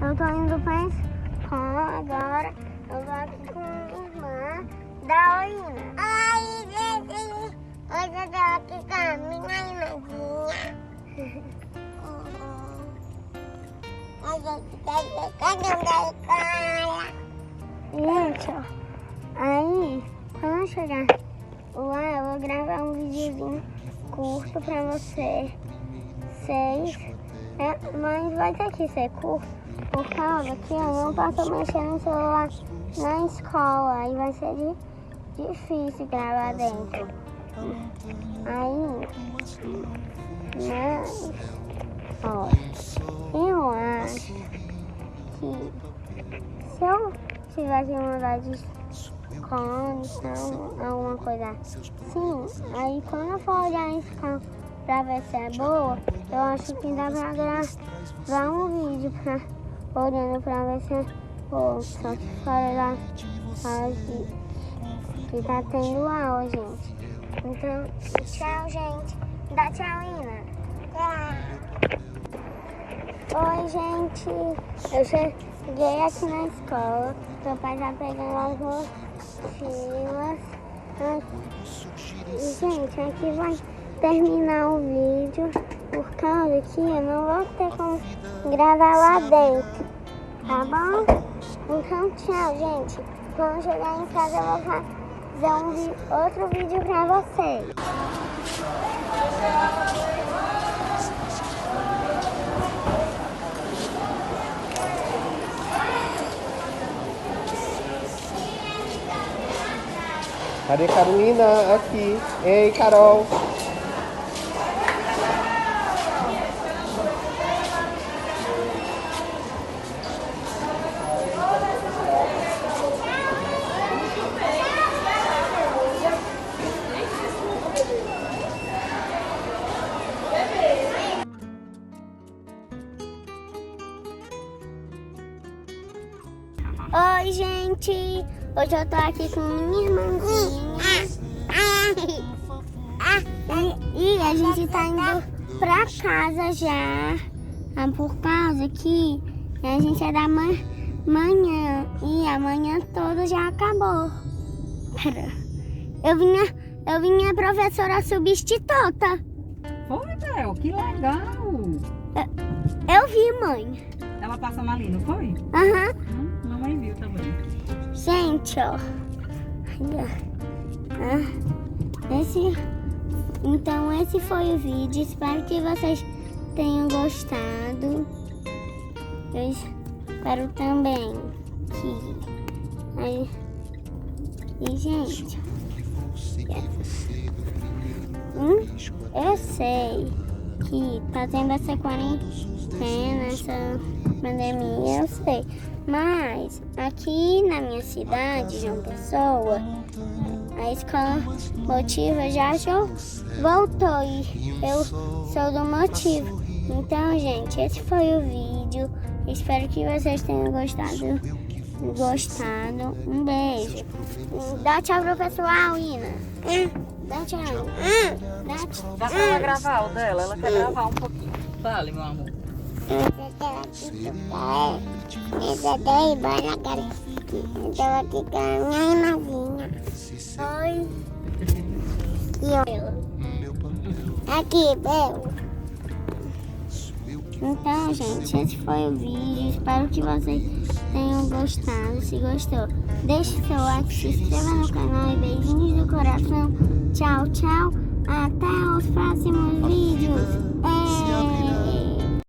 Eu tô indo pra escola agora. Eu vou aqui com minha irmã da Oina. Oi, gente. Hoje eu tô aqui com a minha irmãzinha. A gente tá chegando da escola. Gente, ó. Aí, quando eu chegar lá, eu vou gravar um videozinho curto pra vocês. Mas vai ter que ser curto, por causa que eu não posso mexer no celular na escola. Aí vai ser difícil gravar dentro. Aí, mas, ó, eu acho que se eu tivesse mudar de condição, alguma coisa assim, aí quando eu for olhar a escola pra ver se é boa, eu acho que dá pra gravar um vídeo olhando pra ver se é boa. Só que fora lá que tá tendo aula, gente. Então, tchau, gente. Dá tchau, Ina. Oi, gente. Eu cheguei aqui na escola. Meu pai tá pegando as mochilas. E, gente, aqui vai terminar o vídeo. Por causa que eu não vou ter como gravar lá dentro. Tá bom? Então, tchau, gente. Quando chegar em casa, eu vou fazer outro vídeo pra vocês. Cadê Carolina? Aqui. Ei, Carol. Oi, gente! Hoje eu tô aqui com minha irmãzinha. E a gente tá indo pra casa já. Por causa que a gente é da manhã. E amanhã toda já acabou. Eu vim a professora substituta. Foi, Bel, que legal! Eu vi, mãe. Ela passando ali, não foi? Aham. Mamãe viu também. Gente, ó. Então esse foi o vídeo. Espero que vocês tenham gostado. Eu espero também que... E, gente... Eu sei que tá tendo essa quarentena, essa pandemia, eu sei. Mas aqui na minha cidade, João Pessoa, a escola Motiva já voltou e eu sou do Motivo. Então, gente, esse foi o vídeo. Espero que vocês tenham gostado. Um beijo. Dá tchau pro pessoal, Ina. Dá tchau. Dá pra ela gravar o dela? Ela quer gravar um pouquinho. Fale, meu amor. Estou aqui com a minha irmãzinha. Oi. E eu. Aqui, Bel. Então, gente, esse foi o vídeo. Espero que vocês tenham gostado. Se gostou, deixe seu like, se inscreva no canal e beijinhos do coração. Tchau, tchau. Até os próximos vídeos.